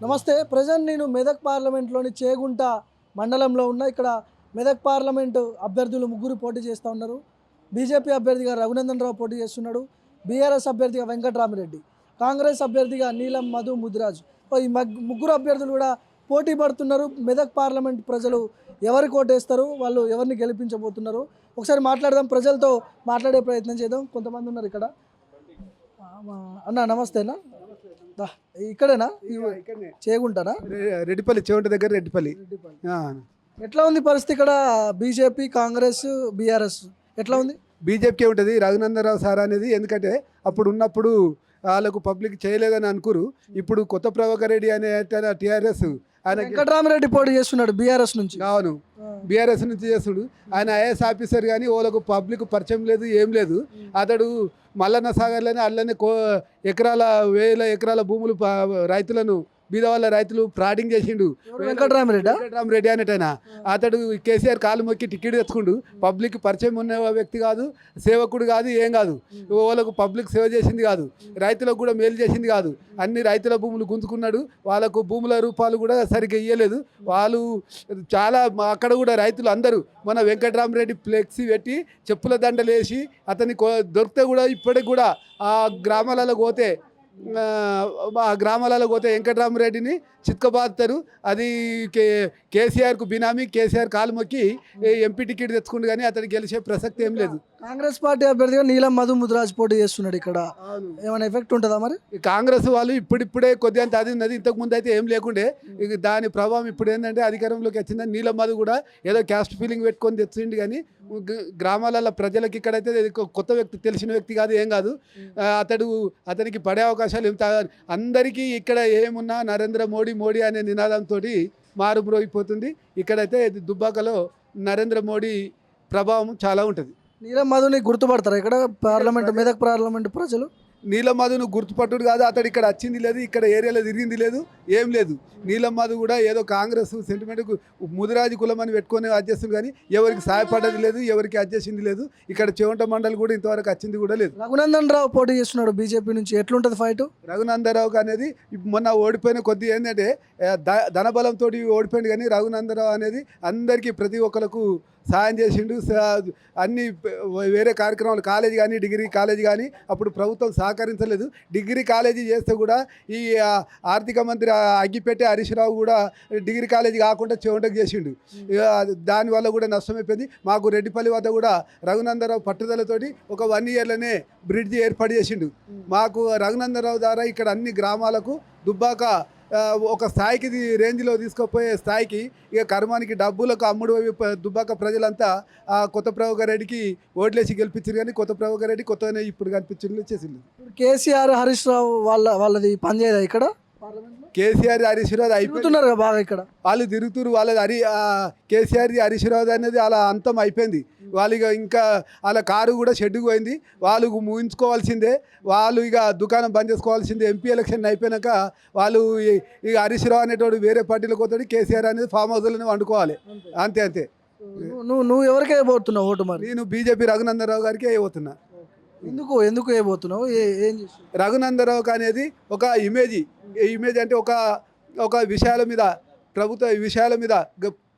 నమస్తే. ప్రజెంట్ నేను మెదక్ పార్లమెంట్లోని చేగుంట మండలంలో ఉన్న. ఇక్కడ మెదక్ పార్లమెంటు అభ్యర్థులు ముగ్గురు పోటీ చేస్తూ ఉన్నారు. బీజేపీ అభ్యర్థిగా రఘునందన్ రావు పోటీ చేస్తున్నాడు. బీఆర్ఎస్ అభ్యర్థిగా వెంకట్రామిరెడ్డి, కాంగ్రెస్ అభ్యర్థిగా నీలం మధు ముదిరాజ్. ఈ ముగ్గురు అభ్యర్థులు కూడా పోటీ పడుతున్నారు. మెదక్ పార్లమెంట్ ప్రజలు ఎవరికి ఓటేస్తారు, వాళ్ళు ఎవరిని గెలిపించబోతున్నారు, ఒకసారి మాట్లాడదాం. ప్రజలతో మాట్లాడే ప్రయత్నం చేద్దాం. కొంతమంది ఉన్నారు ఇక్కడ. అన్న నమస్తేనా? ఇక్కడేనా? చేగుంటానా? రెడ్డిపల్లి, చెవంట దగ్గర రెడ్డిపల్లి. ఎట్లా ఉంది పరిస్థితి ఇక్కడ? బీజేపీ, కాంగ్రెస్, బీఆర్ఎస్ ఎట్లా ఉంది? బీజేపీకే ఉంటుంది రఘునందరావు సార్ అనేది. ఎందుకంటే అప్పుడు ఉన్నప్పుడు వాళ్ళకు పబ్లిక్ చేయలేదని అనుకురు. ఇప్పుడు కొత్త ప్రభాకర్ రెడ్డి అనే టీఆర్ఎస్ ఆయన వెంకటరామిరెడ్డి పోటీ చేస్తున్నాడు బీఆర్ఎస్ నుంచి. అవును, బీఆర్ఎస్ నుంచి చేస్తుడు. ఆయన ఐఏఎస్ ఆఫీసర్ కానీ వాళ్ళకు పబ్లిక్ పరిచయం లేదు, ఏం లేదు. అతడు మల్లన్న సాగర్లోనే అల్లనే ఎకరాల వేల ఎకరాల భూములు రైతులను బీద వాళ్ళ రైతులు ఫ్రాడింగ్ చేసిండు. వెంకటరామిరెడ్డి అనేటైనా అతడు కేసీఆర్ కాలు మొక్కి టికెట్ తెచ్చుకుండు. పబ్లిక్ పరిచయం ఉన్న వ్యక్తి కాదు, సేవకుడు కాదు, ఏం కాదు. వాళ్ళకు పబ్లిక్ సేవ చేసింది కాదు, రైతులకు కూడా మేలు చేసింది కాదు. అన్ని రైతుల భూములు గుంజుకున్నాడు. వాళ్ళకు భూముల రూపాలు కూడా సరిగ్గా ఇయ్యలేదు. వాళ్ళు చాలా అక్కడ కూడా రైతులు అందరూ మన వెంకటరామిరెడ్డి ఫ్లెక్సీ పెట్టి చెప్పుల దండలు వేసి అతన్ని దొరికితే కూడా ఇప్పటికి కూడా ఆ గ్రామాలలో పోతే వెంకటరామరెడ్డిని చిత్కబాదుతారు. అది కేసీఆర్కు బినామీ. కేసీఆర్ కాలు మొక్కి ఎంపీ టికెట్ తెచ్చుకుంటు కానీ అతనికి గెలిచే ప్రసక్తి ఏం లేదు. కాంగ్రెస్ పార్టీ అభ్యర్థిగా నీలం మధు ముదిరాజ్ పోటీ చేస్తున్నాడు. ఇక్కడ ఏమైనా ఎఫెక్ట్ ఉంటుందా మరి? కాంగ్రెస్ వాళ్ళు ఇప్పుడిప్పుడే కొద్దిగా అంత అది ఉన్నది, ఇంతకు ముందు అయితే ఏం లేకుండే. దాని ప్రభావం ఇప్పుడు ఏంటంటే అధికారంలోకి వచ్చిందని నీలం మధు కూడా ఏదో క్యాస్ట్ ఫీలింగ్ పెట్టుకొని తెచ్చిండు. కానీ గ్రామాలలో ప్రజలకు ఇక్కడైతే కొత్త వ్యక్తి, తెలిసిన వ్యక్తి కాదు, ఏం కాదు. అతనికి పడే అవకాశాలు ఏం అందరికీ ఇక్కడ ఏమున్నా నరేంద్ర మోడీ మోడీ అనే నినాదంతో మారుమ్రోగిపోతుంది. ఇక్కడైతే దుబ్బాకలో నరేంద్ర మోడీ ప్రభావం చాలా ఉంటుంది. నీలం మధుని గుర్తుపడతారా ఇక్కడ మెదక్ పార్లమెంట్ ప్రజలు? నీలం మధును గుర్తుపట్టుడు కాదు, అతడు ఇక్కడ వచ్చింది లేదు, ఇక్కడ ఏరియాలో తిరిగింది లేదు, ఏం లేదు. నీలం మధు కూడా ఏదో కాంగ్రెస్ సెంటిమెంట్కు ముదిరాజు కులం అని పెట్టుకొని అడ్జస్టులు, కానీ ఎవరికి సహాయపడేది లేదు, ఎవరికి అడ్జస్టింది లేదు. ఇక్కడ చెవంట మండలి కూడా ఇంతవరకు వచ్చింది కూడా లేదు. రఘునందన్ రావు పోటీ చేస్తున్నాడు బీజేపీ నుంచి. ఎట్లుంటుంది ఫైట్? రఘునందన్ రావు అనేది మొన్న ఓడిపోయిన కొద్ది ఏంటంటే ధనబలంతో ఓడిపోయింది. కానీ రఘునందన్ రావు అనేది అందరికీ ప్రతి ఒక్కరికి సాయం చేసిండు. అన్ని వేరే కార్యక్రమాలు, కాలేజీ కానీ డిగ్రీ కాలేజీ కానీ అప్పుడు ప్రభుత్వం సహకరించలేదు. డిగ్రీ కాలేజీ చేస్తే కూడా ఈ ఆర్థిక మంత్రి అగ్గిపెట్టే హరీష్ రావు కూడా డిగ్రీ కాలేజీ కాకుండా చెవంటకు చేసిండు. దానివల్ల కూడా నష్టమైపోయింది. మాకు రెడ్డిపల్లి వద్ద కూడా రఘునందరావు పట్టుదలతోటి ఒక 1 ఇయర్లోనే బ్రిడ్జి ఏర్పాటు చేసిండు. మాకు రఘునందరావు ద్వారా ఇక్కడ అన్ని గ్రామాలకు దుబ్బాక ఒక స్థాయికి రేంజ్లో తీసుకుపోయే స్థాయికి ఇక కర్మానికి డబ్బులకు అమ్ముడు దుబ్బాక ప్రజలంతా కొత్త ప్రభాకర్ రెడ్డికి ఓట్లేసి గెలిపించారు. కానీ కొత్త ప్రభాకర్ రెడ్డి కొత్తగానే ఇప్పుడు కనిపించింది చేసింది. కేసీఆర్ హరీష్ రావు వాళ్ళది పనిచేయదా ఇక్కడ? కేసీఆర్ హరీష్ రావు అయిపోతున్నారు బాగా ఇక్కడ. వాళ్ళు తిరుగుతున్నారు. వాళ్ళది కేసీఆర్ హరీష్ రావు అనేది అలా అంతం అయిపోయింది. వాళ్ళు ఇంకా వాళ్ళ కారు కూడా షెడ్డుకు పోయింది. వాళ్ళు ముగించుకోవాల్సిందే, వాళ్ళు ఇక దుకాణం బంద్ చేసుకోవాల్సిందే. ఎంపీ ఎలక్షన్ అయిపోయినాక వాళ్ళు ఇక హరీష్ రావు అనేటోడు వేరే పార్టీలకు పోతాడు, కేసీఆర్ అనేది ఫామ్ హౌస్లోనే వండుకోవాలి. అంతే. నువ్వు ఎవరికే పోతున్నావు ఓటు? మరి నేను బీజేపీ రఘునందన్ రావు గారికి వేయబోతున్నా. ఎందుకు వేయబోతున్నావు? ఏం చేస్తావు? రఘునందన్ రావు అనేది ఒక ఇమేజ్ అంటే ఒక విషయాల మీద, ప్రభుత్వ విషయాల మీద,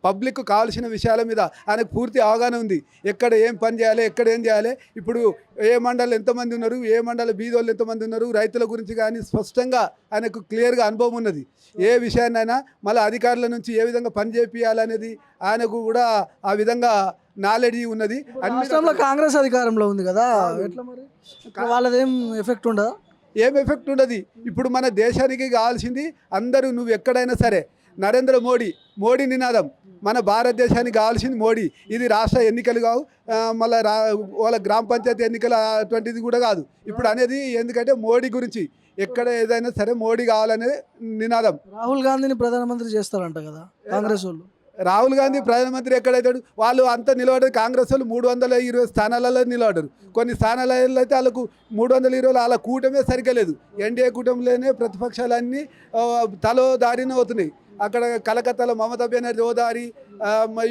పబ్లిక్ కావాల్సిన విషయాల మీద ఆయనకు పూర్తి అవగాహన ఉంది. ఎక్కడ ఏం పని చేయాలి, ఎక్కడ ఏం చేయాలి, ఇప్పుడు ఏ మండలం ఎంతమంది ఉన్నారు, ఏ మండల బీదోళ్ళు ఎంతమంది ఉన్నారు, రైతుల గురించి కానీ స్పష్టంగా ఆయనకు క్లియర్గా అనుభవం ఉన్నది. ఏ విషయాన్నైనా మళ్ళీ అధికారుల నుంచి ఏ విధంగా పని చేయాలనేది ఆయనకు కూడా ఆ విధంగా నాలెడ్జ్ ఉన్నది. రాష్ట్రంలో కాంగ్రెస్ అధికారంలో ఉంది కదా, ఎట్లా మరి వాళ్ళదేం ఎఫెక్ట్ ఉండదా? ఏం ఎఫెక్ట్ ఉండదు. ఇప్పుడు మన దేశానికి కావాల్సింది అందరూ, నువ్వు ఎక్కడైనా సరే నరేంద్ర మోడీ నినాదం. మన భారతదేశానికి కావాల్సింది మోడీ. ఇది రాష్ట్ర ఎన్నికలు కావు, మళ్ళీ వాళ్ళ గ్రామ పంచాయతీ ఎన్నికలు అటువంటిది కూడా కాదు ఇప్పుడు అనేది. ఎందుకంటే మోడీ గురించి ఎక్కడ ఏదైనా సరే మోడీ కావాలనేది నినాదం. రాహుల్ గాంధీని ప్రధానమంత్రి చేస్తారంట కదా కాంగ్రెస్ వాళ్ళు. రాహుల్ గాంధీ ప్రధానమంత్రి ఎక్కడైతాడు? వాళ్ళు అంతా నిలబడరు. కాంగ్రెస్ వాళ్ళు 320 స్థానాలలో నిలబడరు. కొన్ని స్థానాలలో అయితే వాళ్ళకు 320 వాళ్ళ కూటమే సరిగ్గా లేదు. ఎన్డీఏ కూటమిలోనే ప్రతిపక్షాలన్నీ తలో దారిన అవుతున్నాయి. అక్కడ కలకత్తాలో మమతా బెనర్జీ ఓదారి,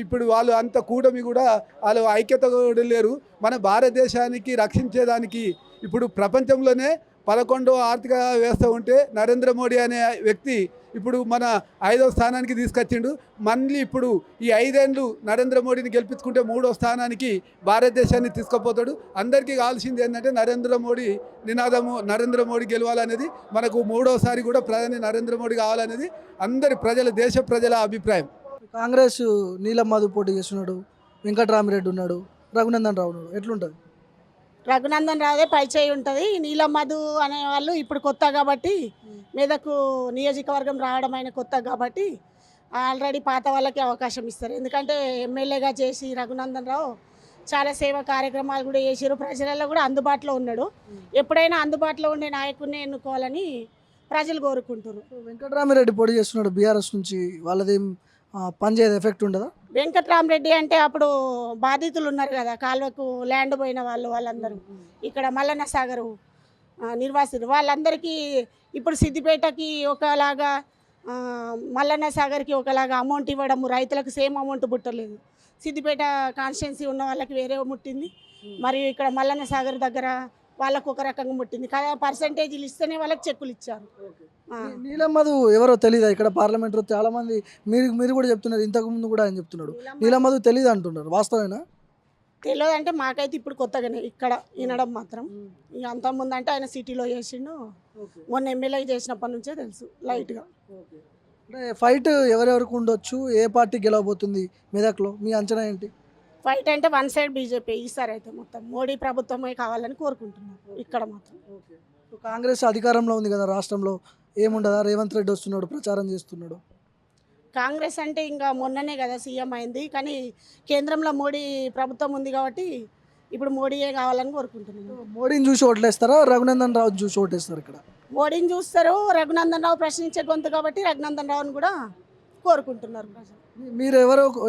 ఇప్పుడు వాళ్ళు అంత కూటమి కూడా వాళ్ళు ఐక్యత కూడా లేరు. మన భారతదేశానికి రక్షించేదానికి ఇప్పుడు ప్రపంచంలోనే 11వ ఆర్థిక వ్యవస్థ ఉంటే నరేంద్ర మోడీ అనే వ్యక్తి ఇప్పుడు మన 5వ స్థానానికి తీసుకొచ్చిండు. మళ్ళీ ఇప్పుడు ఈ 5 ఏళ్ళు నరేంద్ర మోడీని గెలిపించుకుంటే 3వ స్థానానికి భారతదేశాన్ని తీసుకుపోతాడు. అందరికీ కావాల్సింది ఏంటంటే నరేంద్ర మోడీ నినాదము, నరేంద్ర మోడీ గెలవాలనేది, మనకు 3వసారి కూడా ప్రధాని నరేంద్ర మోడీ కావాలనేది అందరి దేశ ప్రజల అభిప్రాయం. కాంగ్రెస్ నీలం మధు పోటీ చేస్తున్నాడు, వెంకటరామిరెడ్డి ఉన్నాడు, రఘునందన్ రావు ఉన్నాడు. ఎట్లుంటుంది? రఘునందన్ రావుదే పై చేయి ఉంటుంది. నీలం మధు అనే వాళ్ళు ఇప్పుడు కొత్త కాబట్టి, మెదకు నియోజకవర్గం రావడం ఆయన కొత్త కాబట్టి ఆల్రెడీ పాత వాళ్ళకి అవకాశం ఇస్తారు. ఎందుకంటే ఎమ్మెల్యేగా చేసి రఘునందన్ రావు చాలా సేవా కార్యక్రమాలు కూడా చేసారు. ప్రజలలో కూడా అందుబాటులో ఉన్నాడు. ఎప్పుడైనా అందుబాటులో ఉండే నాయకుడిని ఎన్నుకోవాలని ప్రజలు కోరుకుంటారు. వెంకటరామిరెడ్డి పోటీ చేస్తున్నాడు బీఆర్ఎస్ నుంచి, వాళ్ళదేం పనిచేయదు, ఎఫెక్ట్ ఉండదా? వెంకట్రామరెడ్డి అంటే అప్పుడు బాధితులు ఉన్నారు కదా, కాలువకు ల్యాండ్ పోయిన వాళ్ళందరూ ఇక్కడ మల్లన్న సాగరు నిర్వాసితులు వాళ్ళందరికీ ఇప్పుడు సిద్దిపేటకి ఒకలాగా, మల్లన్న సాగర్కి ఒకలాగా అమౌంట్ ఇవ్వడము, రైతులకు సేమ్ అమౌంట్ పుట్టలేదు. సిద్దిపేట కాన్స్టిట్యున్సీ ఉన్న వాళ్ళకి వేరే ముట్టింది, మరియు ఇక్కడ మల్లన్న సాగర్ దగ్గర వాళ్ళకు ఒక రకంగా ముట్టింది కదా. పర్సంటేజీలు ఇస్తేనే వాళ్ళకి చెక్కులు ఇచ్చారు. నీలం మధు ఎవరో తెలీదా? ఇక్కడ పార్లమెంట్లో చాలా మంది మీరు కూడా చెప్తున్నారు, ఇంతకు ముందు కూడా ఆయన చెప్తున్నాడు నీలం మధు తెలీదు అంటున్నారు. వాస్తవేనా? తెలియదు అంటే మాకైతే ఇప్పుడు కొత్తగానే ఇక్కడ వినడం మాత్రం. ఇక అంతకుముందు అంటే ఆయన సిటీలో చేసిండు, మొన్న ఎమ్మెల్యే చేసినప్పటి నుంచే తెలుసు లైట్గా. అంటే ఫైట్ ఎవరెవరికి ఉండొచ్చు, ఏ పార్టీ గెలవబోతుంది మెదక్లో, మీ అంచనా ఏంటి? ఫైట్ అంటే వన్ సైడ్ బీజేపీ ఈసారి అయితే మొత్తం మోడీ ప్రభుత్వమే కావాలని కోరుకుంటున్నారు ఇక్కడ మాత్రం. కాంగ్రెస్ అధికారంలో ఉంది కదా రాష్ట్రంలో, ఏముండదా? రేవంత్ రెడ్డి వస్తున్నాడు, ప్రచారం చేస్తున్నాడు. కాంగ్రెస్ అంటే ఇంకా మొన్ననే కదా సీఎం అయింది, కానీ కేంద్రంలో మోడీ ప్రభుత్వం ఉంది కాబట్టి ఇప్పుడు మోడీయే కావాలని కోరుకుంటున్నాను. మోడీని చూసి ఓట్లేస్తారా, రఘునందన్ రావు చూసి ఓటేస్తారు? ఇక్కడ మోడీని చూస్తారు, రఘునందన్ రావు ప్రశ్నించే గొంతు కాబట్టి రఘునందన్ రావుని కూడా కోరుకుంటున్నారు ప్రజలు. మీరు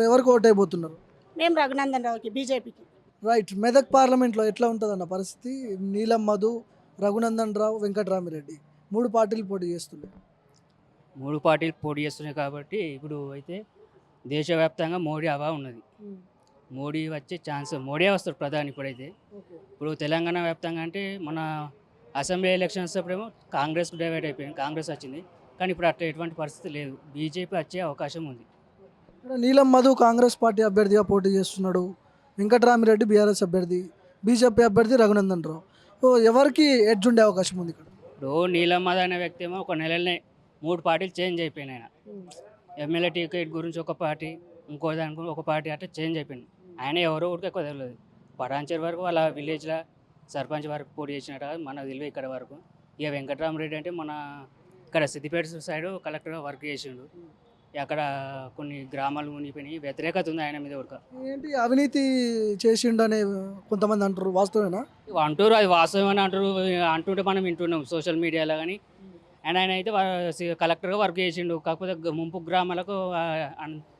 ఎవరికి ఓటైపోతున్నారు? మేము రఘునందన్ రావుకి, బీజేపీకి. రైట్. మెదక్ పార్లమెంట్లో ఎట్లా ఉంటుందన్న పరిస్థితి? నీలం మధు, రఘునందన్ రావు, వెంకటరామిరెడ్డి 3 పార్టీలు పోటీ చేస్తున్నాయి. 3 పార్టీలు పోటీ చేస్తున్నాయి కాబట్టి ఇప్పుడు అయితే దేశవ్యాప్తంగా మోడీ హవా ఉన్నది. మోడీ వచ్చే ఛాన్స్, మోడీ వస్తారు ప్రధాని ఇప్పుడైతే. ఇప్పుడు తెలంగాణ వ్యాప్తంగా అంటే మన అసెంబ్లీ ఎలక్షన్స్ అప్పుడేమో కాంగ్రెస్ డివైడ్ అయిపోయింది, కాంగ్రెస్ వచ్చింది. కానీ ఇప్పుడు అట్లా ఎటువంటి పరిస్థితి లేదు, బీజేపీ వచ్చే అవకాశం ఉంది. ఇక్కడ నీలం మధు కాంగ్రెస్ పార్టీ అభ్యర్థిగా పోటీ చేస్తున్నాడు, వెంకటరామిరెడ్డి బీఆర్ఎస్ అభ్యర్థి, బీజేపీ అభ్యర్థి రఘునందన్ రావు. సో ఎవరికి ఎడ్జ్ ఉండే అవకాశం ఉంది ఇక్కడ? ఇప్పుడు నీలం మధు అనే వ్యక్తి ఏమో ఒక నెలనే 3 పార్టీలు చేంజ్ అయిపోయినాయి. ఆయన ఎమ్మెల్యే టికెట్ గురించి ఒక పార్టీ, ఇంకో దానికి ఒక పార్టీ అట్లా చేంజ్ అయిపోయింది. ఆయన ఎవరో ఒకటి ఎక్కువ తెలియదు. పటాన్చేరు వరకు వాళ్ళ విలేజ్లో సర్పంచ్ వరకు పోటీ చేసినట్టు మనకు తెలియదు ఇక్కడ వరకు. ఇక వెంకటరామరెడ్డి అంటే మన ఇక్కడ సిద్దిపేట సైడ్ కలెక్టర్గా వర్క్ చేసిండు. అక్కడ కొన్ని గ్రామాలు మునిగిపోయినాయి, వ్యతిరేకత ఉంది ఆయన మీద ఉడక. ఏంటి అవినీతి చేసిండు అనే కొంతమంది అంటారు, వాస్తవేనా? అంటారు, అది వాస్తవం అని అంటారు. అంటుంటే మనం వింటున్నాం సోషల్ మీడియాలో. కానీ ఆయన అయితే కలెక్టర్గా వర్క్ చేసిండు, కాకపోతే ముంపు గ్రామాలకు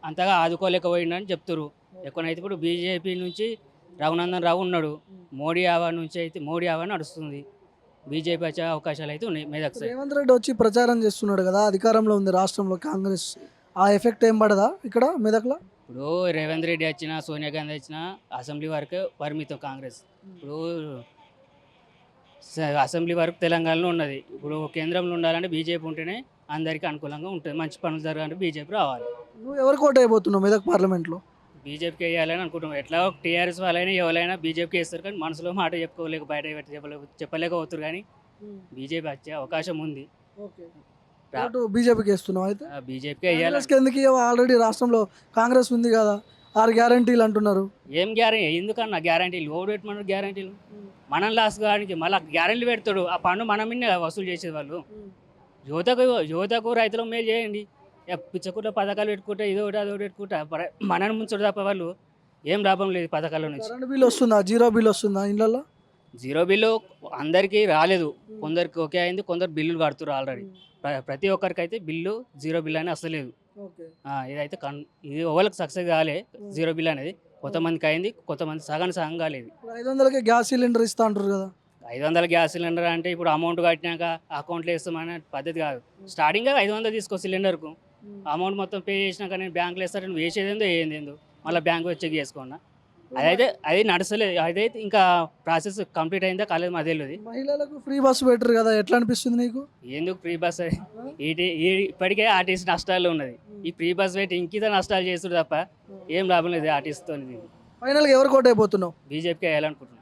అంతగా ఆదుకోలేకపోయిండని చెప్తారు. ఎక్కువనైతే ఇప్పుడు బీజేపీ నుంచి రఘునందన్ రావు ఉన్నాడు, మోడీ హవా నుంచి అయితే మోడీ హవా నడుస్తుంది. బీజేపీ వచ్చే అవకాశాలు అయితే ఉన్నాయి మెదక్ సైడ్. రేవంత్ రెడ్డి వచ్చి ప్రచారం చేస్తున్నాడు కదా, అధికారంలో ఉంది రాష్ట్రంలో కాంగ్రెస్, ఆ ఎఫెక్ట్ ఏం పడదా ఇక్కడ మెదక్లో? ఇప్పుడు రేవంత్ రెడ్డి వచ్చినా, సోనియా గాంధీ వచ్చినా అసెంబ్లీ వరకే పరిమితం కాంగ్రెస్. ఇప్పుడు అసెంబ్లీ వరకు తెలంగాణలో ఉన్నది. ఇప్పుడు కేంద్రంలో ఉండాలంటే బీజేపీ ఉంటేనే అందరికీ అనుకూలంగా ఉంటుంది, మంచి పనులు జరగాలంటే బీజేపీ రావాలి. నువ్వు ఎవరికి ఓటు అయిపోతున్నావు మెదక్ పార్లమెంట్లో? బీజేపీకి వేయాలని అనుకుంటున్నాం. ఎట్లా టీఆర్ఎస్ వాళ్ళైనా ఎవరైనా బీజేపీకి వేస్తారు, కానీ మనసులో మాట చెప్పుకోలేక బయట చెప్పలేకపోతారు. కానీ బీజేపీ వచ్చే అవకాశం ఉంది. బీజేపీకి వేస్తున్నావు అయితే? బీజేపీకి వేయాలి. ఎందుకు ఆల్రెడీ రాష్ట్రంలో కాంగ్రెస్ ఉంది కదా, 6 గ్యారంటీలు అంటున్నారు. ఏం గ్యారంటీ? ఎందుకన్నా గ్యారంటీలు? ఓటు పెట్టమన్నారు గ్యారంటీలు. మనం లాస్ కాడానికి మళ్ళీ గ్యారంటీలు పెడతాడు, ఆ పన్ను మనం వసూలు చేసేది వాళ్ళు. యువతకు రైతులకు మేలు చేయండి. పిచ్చకుట్ల పథకాలు పెట్టుకుంటే ఇదొకటి అదొకటి పెట్టుకుంటా మనని ముంచడు తప్ప వాళ్ళు ఏం లాభం లేదు పథకాల నుంచి. కరెంట్ బిల్ వస్తుందా? జీరో బిల్ వస్తుందా ఇళ్ళల్లో? జీరో బిల్లు అందరికీ రాలేదు, కొందరికి ఓకే అయింది, కొందరు బిల్లులు కడుతున్నారు ఆల్రెడీ. ప్రతి ఒక్కరికి అయితే బిల్లు జీరో బిల్ అని వస్తలేదు. ఇదైతే ఇది ఎవరికి సక్సెస్ కాలే జీరో బిల్ అనేది. కొంతమందికి అయింది, కొంతమంది సగం కాలేదు. 500కే గ్యాస్ సిలిండర్ ఇస్తా అంటారు కదా. 500 గ్యాస్ సిలిండర్ అంటే ఇప్పుడు అమౌంట్ కట్టినాక అకౌంట్లో వేస్తామనే పద్ధతి కాదు. స్టార్టింగ్గా 500 తీసుకో సిలిండర్కు, అమౌంట్ మొత్తం పే చేసినాక నేను బ్యాంకులో వేస్తాను, వేసేదేందో ఏందేందో మళ్ళీ బ్యాంకు వచ్చి చెక్ చేసుకున్నా. అది నడుస్తలేదు, అదైతే ఇంకా ప్రాసెస్ కంప్లీట్ అయిందా కాలేదు మాకు తెలియదు. మహిళలకు ఫ్రీ బస్సు పెట్టరు కదా, ఎట్లా అనిపిస్తుంది నీకు? ఎందుకు ఫ్రీ బస్ ఇప్పటికే ఆర్టీసీ నష్టాలు ఉన్నది, ఈ ఫ్రీ బస్ పెట్టి ఇంకిత నష్టాలు చేస్తుడు తప్ప ఏం లాభం లేదు ఆర్టీసీతో. ఫైనల్గా ఎవరు కోట్ అయిపోతున్నావు? బీజేపీకి వేయాలనుకుంటున్నాను.